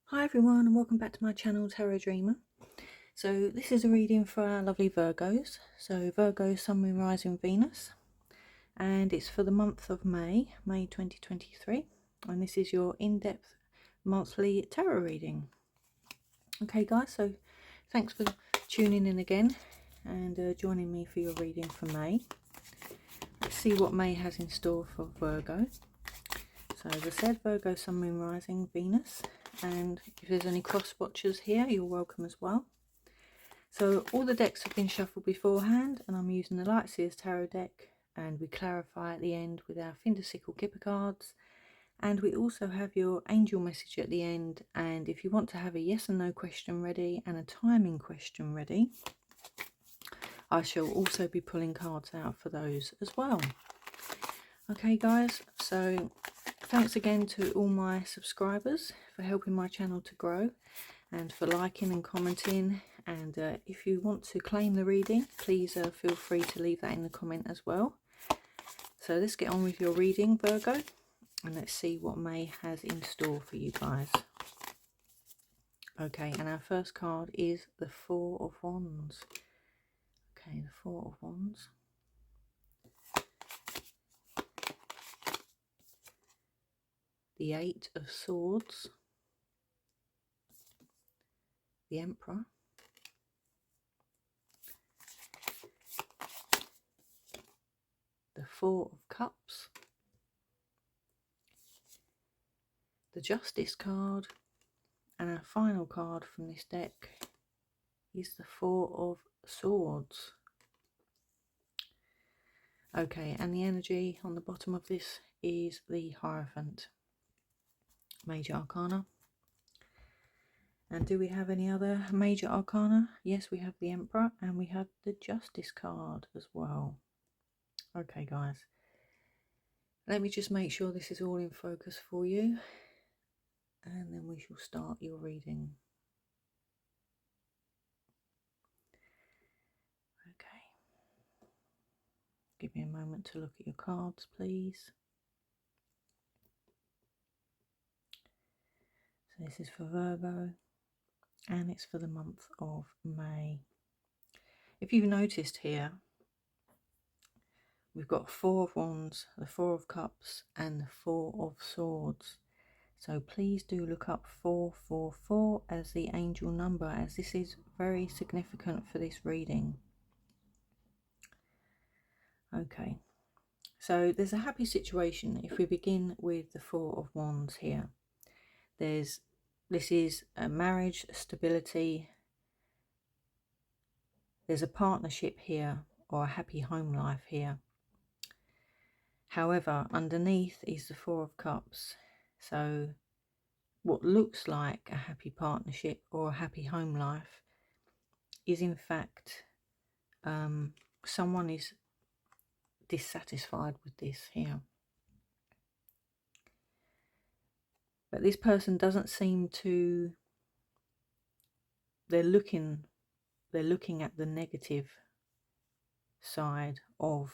Hi everyone and welcome back to my channel Tarot Dreamer. So this is a reading for our lovely Virgos. So Virgo, Sun, Moon, Rising, Venus, and it's for the month of May 2023, and this is your in-depth monthly tarot reading. Okay guys, so thanks for tuning in again and joining me for your reading for May. Let's see what May has in store for Virgo. So as I said, Virgo, Sun, Moon, Rising, Venus, and if there's any cross watchers here, you're welcome as well. So all the decks have been shuffled beforehand, and I'm using the Lightseers Tarot deck, and we clarify at the end with our Finder Sickle Kipper cards, and we also have your angel message at the end. And if you want to have a yes and no question ready and a timing question ready, I shall also be pulling cards out for those as well. Okay guys, so thanks again to all my subscribers for helping my channel to grow and for liking and commenting. And if you want to claim the reading, please feel free to leave that in the comment as well. So let's get on with your reading, Virgo, and let's see what May has in store for you guys. Okay, and our first card is the Four of Wands. Okay, the Four of Wands. The Eight of Swords. The Emperor. The Four of Cups. The Justice card. And our final card from this deck is the Four of Swords. Okay, and the energy on the bottom of this is the Hierophant, Major Arcana. And do we have any other Major Arcana? Yes, we have the Emperor, and we have the Justice card as well. Okay guys, let me just make sure this is all in focus for you, and then we shall start your reading. Okay, give me a moment to look at your cards, please. So this is for Virgo, and it's for the month of May. If you've noticed here, we've got Four of Wands, the Four of Cups, and the Four of Swords. So please do look up 444 as the angel number, as this is very significant for this reading. Okay, so there's a happy situation. If we begin with the Four of Wands here, this is a marriage, stability. There's a partnership here, or a happy home life here. However, underneath is the Four of Cups. So what looks like a happy partnership or a happy home life is in fact someone is dissatisfied with this here. But this person doesn't seem to, they're looking at the negative side of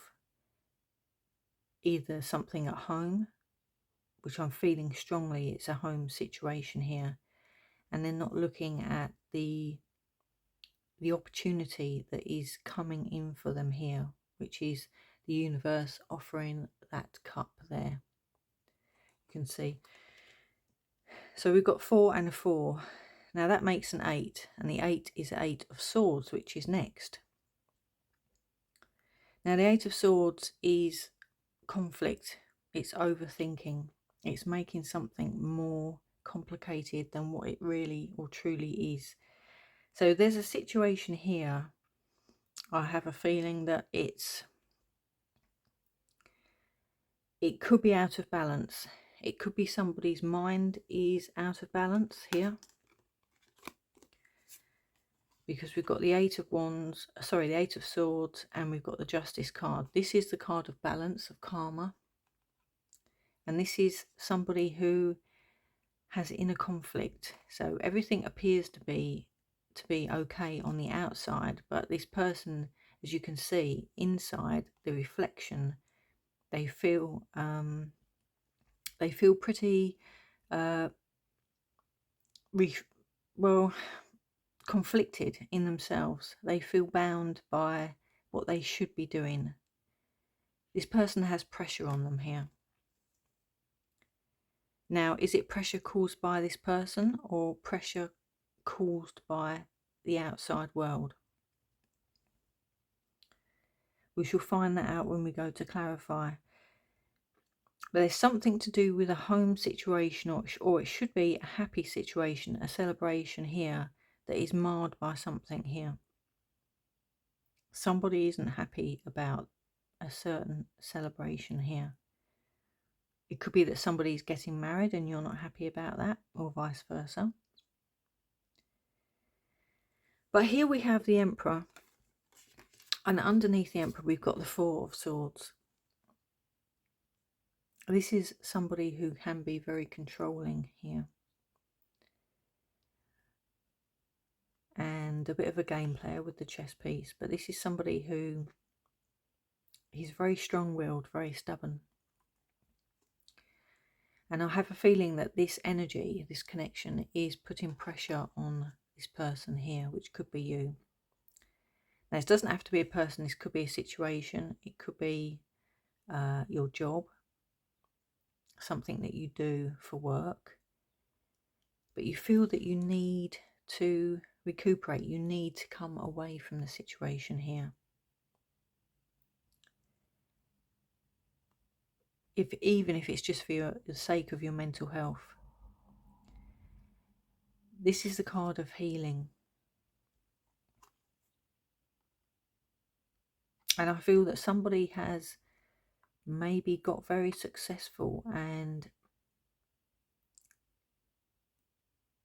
either something at home, which I'm feeling strongly it's a home situation here, and they're not looking at the opportunity that is coming in for them here, which is the universe offering that cup there. You can see. So we've got 4 and a 4. Now that makes an 8, and the 8 is 8 of Swords, which is next. Now the 8 of Swords is conflict. It's overthinking. It's making something more complicated than what it really or truly is. So there's a situation here. I have a feeling that it could be out of balance. It could be somebody's mind is out of balance here, because we've got the 8 of Wands, sorry, the 8 of Swords, and we've got the Justice card. This is the card of balance, of karma, and this is somebody who has inner conflict. So everything appears to be okay on the outside, but this person, as you can see inside the reflection, they feel pretty well, conflicted in themselves. They feel bound by what they should be doing. This person has pressure on them here. Now, is it pressure caused by this person or pressure caused by the outside world? We shall find that out when we go to clarify. But there's something to do with a home situation, or it should be a happy situation, a celebration here that is marred by something here. Somebody isn't happy about a certain celebration here. It could be that somebody's getting married and you're not happy about that, or vice versa. But here we have the Emperor, and underneath the Emperor we've got the Four of Swords. This is somebody who can be very controlling here, and a bit of a game player with the chess piece. But this is somebody who is very strong-willed, very stubborn. And I have a feeling that this energy, this connection, is putting pressure on this person here, which could be you. Now, this doesn't have to be a person. This could be a situation. It could be your job, something that you do for work. But you feel that you need to recuperate. You need to come away from the situation here. Even if it's just for the sake of your mental health. This is the card of healing. And I feel that somebody has maybe got very successful, and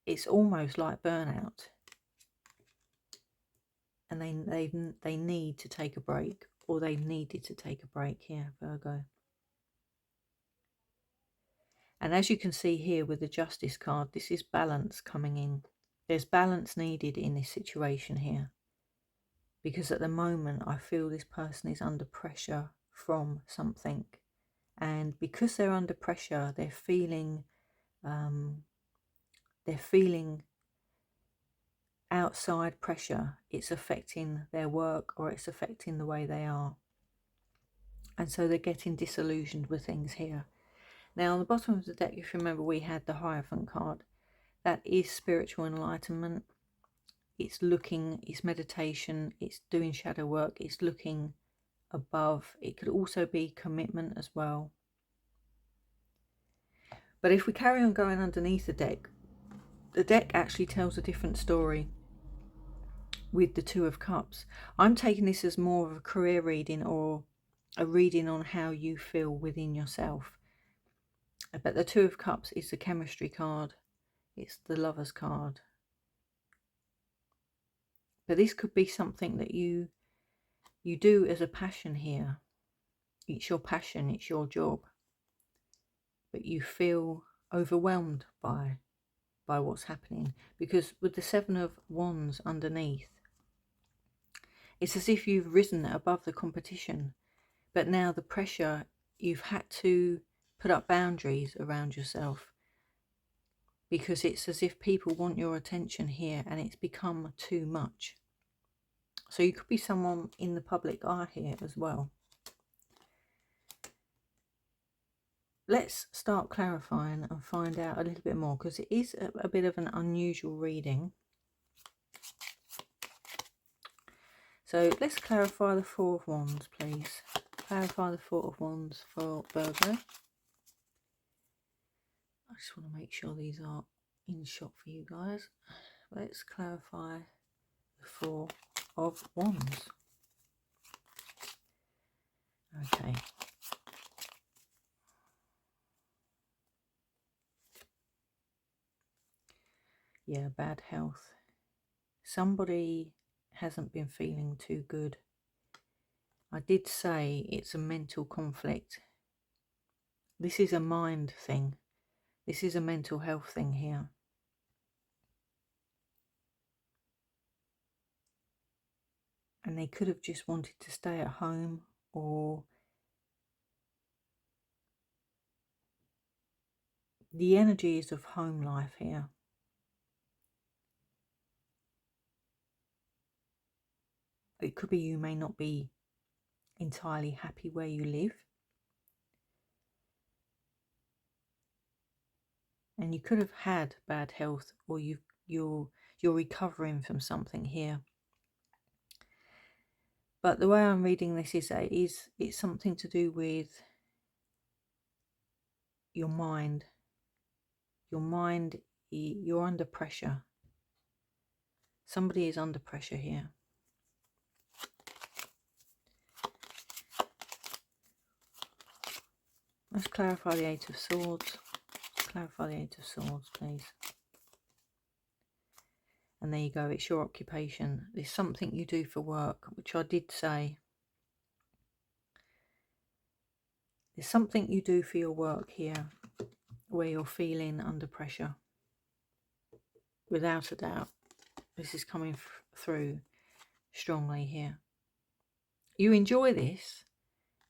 it's almost like burnout. And they need to take a break, or they needed to take a break here, Virgo. And as you can see here with the Justice card, this is balance coming in. There's balance needed in this situation here. Because at the moment, I feel this person is under pressure from something. And because they're under pressure, they're feeling outside pressure. It's affecting their work, or it's affecting the way they are. And so they're getting disillusioned with things here. Now, on the bottom of the deck, if you remember, we had the Hierophant card. That is spiritual enlightenment. It's looking, it's meditation, it's doing shadow work, it's looking above. It could also be commitment as well. But if we carry on going underneath the deck actually tells a different story with the Two of Cups. I'm taking this as more of a career reading, or a reading on how you feel within yourself. But the Two of Cups is the chemistry card. It's the Lover's card. But this could be something that you do as a passion here. It's your passion, it's your job. But you feel overwhelmed by what's happening. Because with the Seven of Wands underneath, it's as if you've risen above the competition. But now the pressure, you've had to put up boundaries around yourself. Because it's as if people want your attention here, and it's become too much. So you could be someone in the public eye here as well. Let's start clarifying and find out a little bit more, because it is a bit of an unusual reading. So let's clarify the Four of Wands, please. Clarify the Four of Wands for Virgo. I just want to make sure these are in shot for you guys. Let's clarify the Four of Wands. Okay. Yeah, bad health. Somebody hasn't been feeling too good. I did say it's a mental conflict. This is a mind thing. This is a mental health thing here. And they could have just wanted to stay at home, or the energy is of home life here. It could be you may not be entirely happy where you live. And you could have had bad health, or you're recovering from something here. But the way I'm reading this is that it's something to do with your mind. Your mind, you're under pressure. Somebody is under pressure here. Let's clarify the Eight of Swords. Clarify the Eight of Swords, please. And there you go, it's your occupation. It's something you do for work, which I did say. There's something you do for your work here where you're feeling under pressure. Without a doubt, this is coming through strongly here. You enjoy this.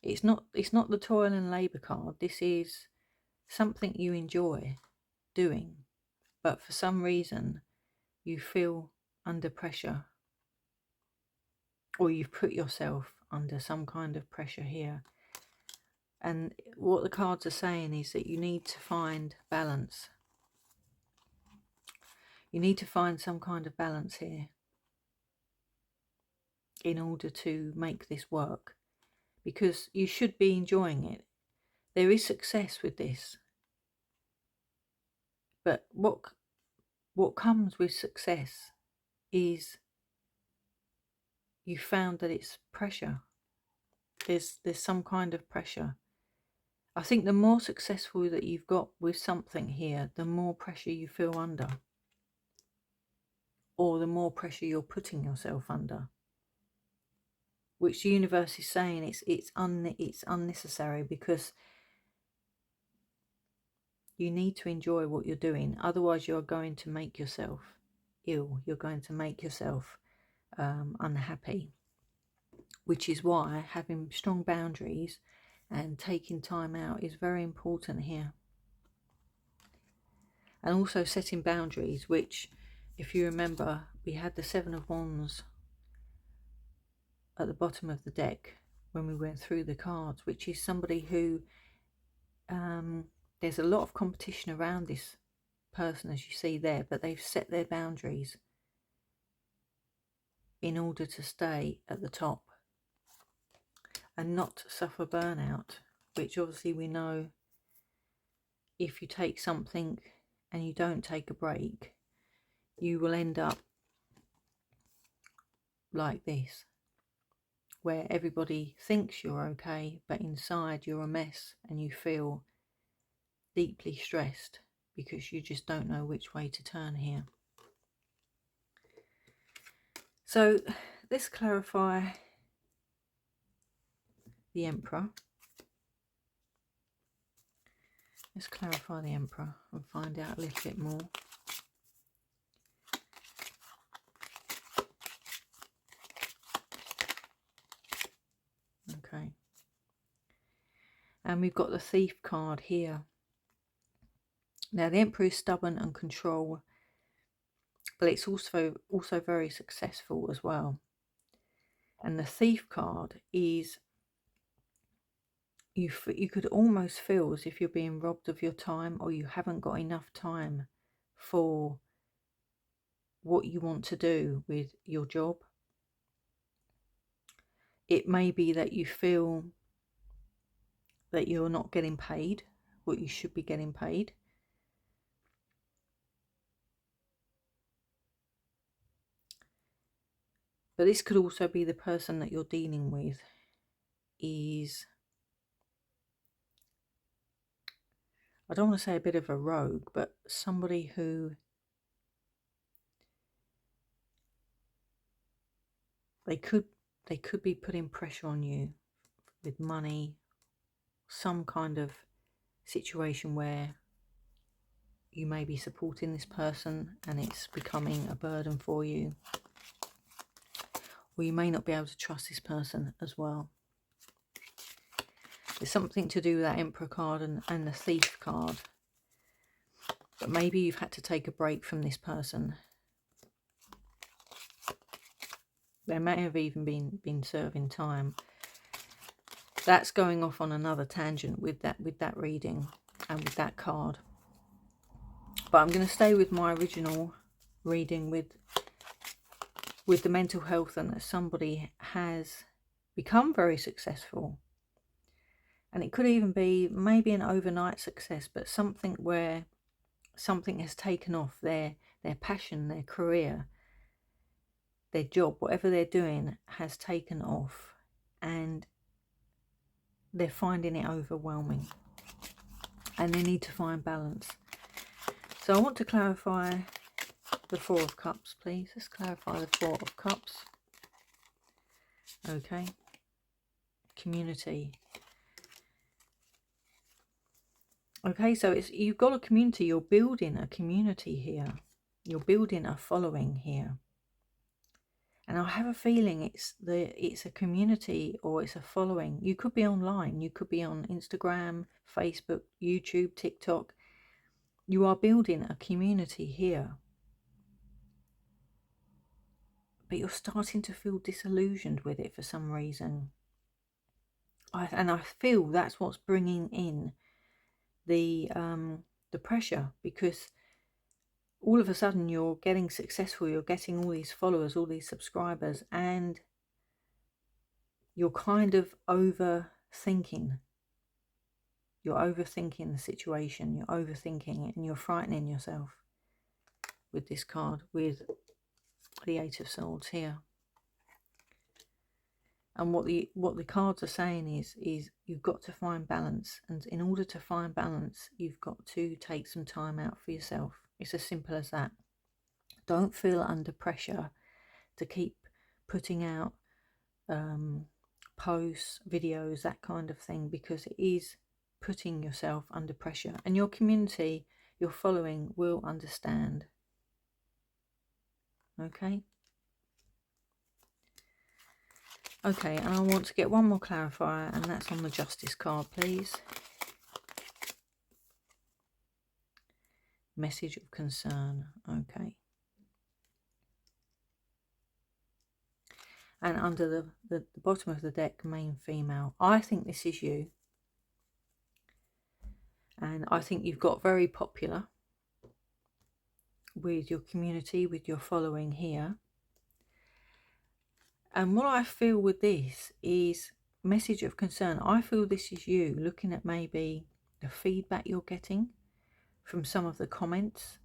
It's not the toil and labour card. This is something you enjoy doing, but for some reason you feel under pressure, or you've put yourself under some kind of pressure here. And what the cards are saying is that you need to find balance. You need to find some kind of balance here in order to make this work, because you should be enjoying it. There is success with this, but what comes with success is you found that it's pressure. There's some kind of pressure. I think the more successful that you've got with something here, the more pressure you feel under, or the more pressure you're putting yourself under, which the universe is saying it's unnecessary, because you need to enjoy what you're doing. Otherwise you're going to make yourself ill. You're going to make yourself unhappy, which is why having strong boundaries and taking time out is very important here. And also setting boundaries, which, if you remember, we had the Seven of Wands at the bottom of the deck when we went through the cards, which is somebody who there's a lot of competition around this person, as you see there, but they've set their boundaries in order to stay at the top and not suffer burnout, which obviously we know, if you take something and you don't take a break, you will end up like this, where everybody thinks you're okay, but inside you're a mess and you feel deeply stressed because you just don't know which way to turn here. So let's clarify the Emperor. Let's clarify the Emperor and find out a little bit more. Okay. And we've got the Thief card here. Now the Emperor is stubborn and control, but it's also very successful as well. And the Thief card is, you could almost feel as if you're being robbed of your time, or you haven't got enough time for what you want to do with your job. It may be that you feel that you're not getting paid what you should be getting paid. But this could also be the person that you're dealing with is, I don't want to say a bit of a rogue, but somebody who they could be putting pressure on you with money, some kind of situation where you may be supporting this person and it's becoming a burden for you. Or you may not be able to trust this person as well. There's something to do with that Emperor card and the Thief card. But maybe you've had to take a break from this person. They may have even been serving time. That's going off on another tangent with that reading and with that card. But I'm going to stay with my original reading with the mental health, and that somebody has become very successful. And it could even be maybe an overnight success, but something where something has taken off, their passion, their career, their job, whatever they're doing has taken off, and they're finding it overwhelming and they need to find balance. So I want to clarify the Four of Cups, please. Let's clarify the Four of Cups. Okay. Community. Okay, so you've got a community. You're building a community here. You're building a following here. And I have a feeling it's a community, or it's a following. You could be online. You could be on Instagram, Facebook, YouTube, TikTok. You are building a community here. But you're starting to feel disillusioned with it for some reason. And I feel that's what's bringing in the pressure, because all of a sudden you're getting successful, you're getting all these followers, all these subscribers, and you're kind of overthinking. You're overthinking the situation, you're overthinking it, and you're frightening yourself with this card, with the Eight of Swords here. And what the cards are saying is you've got to find balance. And in order to find balance, you've got to take some time out for yourself. It's as simple as that. Don't feel under pressure to keep putting out posts, videos, that kind of thing, because it is putting yourself under pressure. And your community, your following, will understand. Okay? Okay, and I want to get one more clarifier, and that's on the Justice card, please. Message of concern. Okay. And under the bottom of the deck, main female. I think this is you. And I think you've got very popular with your community, with your following here. And what I feel with this is message of concern. I feel this is you looking at maybe the feedback you're getting from some of the comments.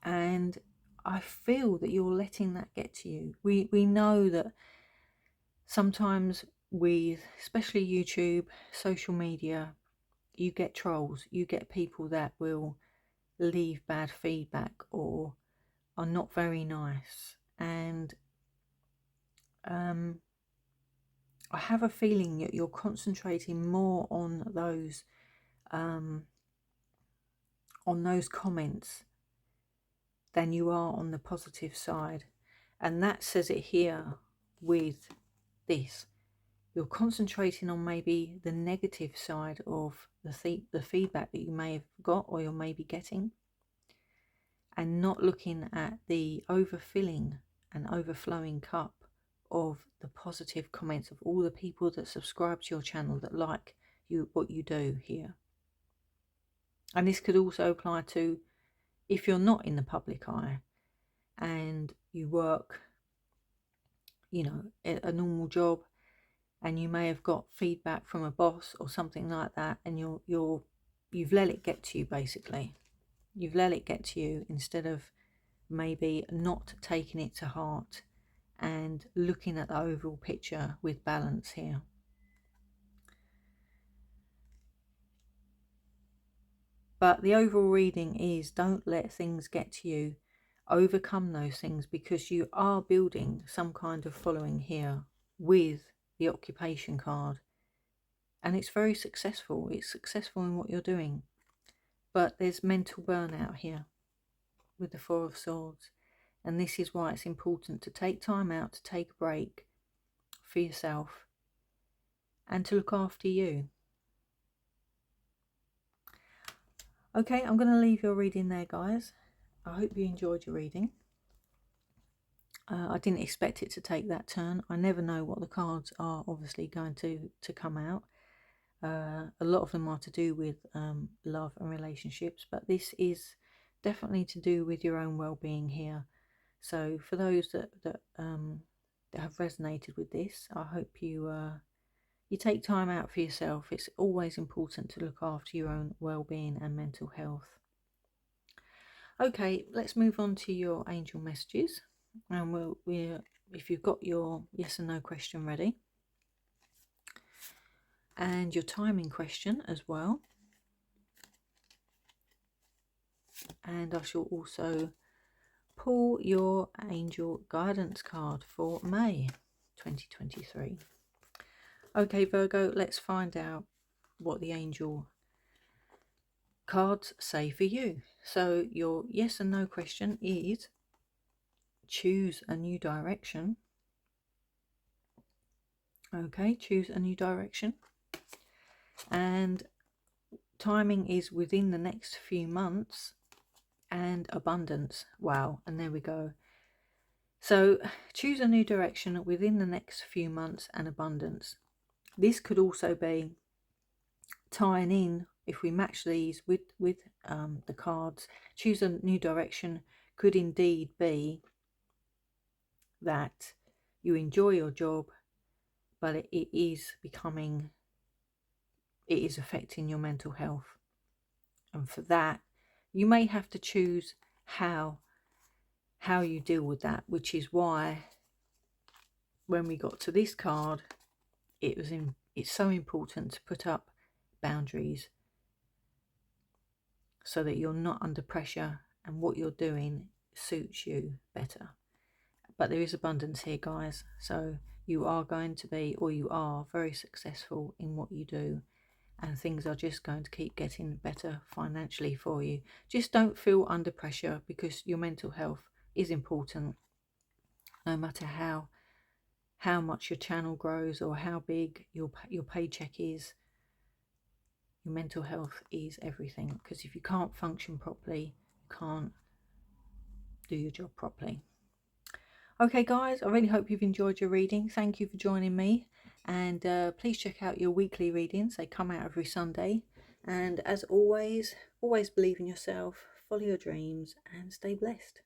And I feel that you're letting that get to you. We know that sometimes with, especially YouTube, social media, you get trolls. You get people that will leave bad feedback or are not very nice. And I have a feeling that you're concentrating more on those comments than you are on the positive side. And that says it here with this. You're concentrating on maybe the negative side of the feedback that you may have got or you're maybe getting, and not looking at the overfilling and overflowing cup of the positive comments of all the people that subscribe to your channel, that like what you do here. And this could also apply to if you're not in the public eye and you work, you know, a normal job, and you may have got feedback from a boss or something like that, and you've let it get to you. Basically, you've let it get to you instead of maybe not taking it to heart and looking at the overall picture with balance here. But the overall reading is, don't let things get to you. Overcome those things, because you are building some kind of following here with the occupation card. And it's very successful. It's successful in what you're doing. But there's mental burnout here with the Four of Swords. And this is why it's important to take time out, to take a break for yourself and to look after you. Okay, I'm going to leave your reading there, guys. I hope you enjoyed your reading. I didn't expect it to take that turn. I never know what the cards are obviously going to come out. A lot of them are to do with love and relationships, but this is definitely to do with your own well-being here. So for those that have resonated with this, I hope you take time out for yourself. It's always important to look after your own well-being and mental health. Okay, let's move on to your angel messages, and we're if you've got your yes and no question ready, and your timing question as well, and I shall also pull your angel guidance card for May 2023. Okay, Virgo, let's find out what the angel cards say for you. So your yes and no question is choose a new direction. Okay, choose a new direction. And timing is within the next few months, and abundance. Wow, and there we go. So choose a new direction within the next few months and abundance. This could also be tying in, if we match these with the cards, choose a new direction could indeed be that you enjoy your job, but it is affecting your mental health, and for that you may have to choose how you deal with that, which is why when we got to this card, it's so important to put up boundaries so that you're not under pressure and what you're doing suits you better. But there is abundance here, guys, so you are going to be, or you are very successful in what you do, and things are just going to keep getting better financially for you. Just don't feel under pressure, because your mental health is important. No matter how much your channel grows or how big your paycheck is, your mental health is everything, because if you can't function properly, you can't do your job properly. Okay guys, I really hope you've enjoyed your reading. Thank you for joining me, and please check out your weekly readings. They come out every Sunday, and as always believe in yourself, follow your dreams, and stay blessed.